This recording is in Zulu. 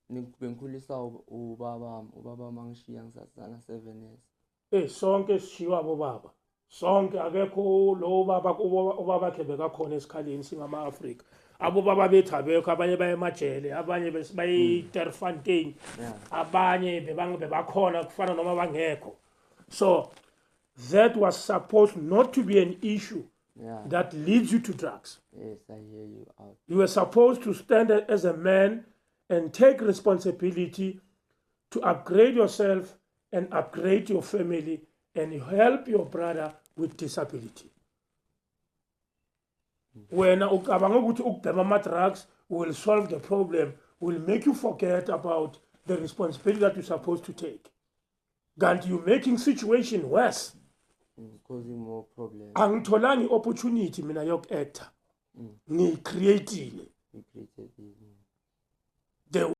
bengikhulisa ubaba mangishiya ngisasana 7 years. sonke sishiywa bobaba sonke akekho lo baba ubaba khe bekakhona esikhaleni singama-Afrika abobaba bethu abekho abanye baye emajele abanye baye Terfontein abanye bebakhona kufana noma bangekho. So that was supposed not to be an issue that leads you to drugs. Yes, I hear you out. You were supposed to stand as a man and take responsibility to upgrade yourself and upgrade your family and help your brother with disability. When drugs will solve the problem, will make you forget about the responsibility that you're supposed to take. And you're making situation worse. Causing more problems. Angitholanga opportunity mina yok-actor. Ngiyicreatile. We created this. The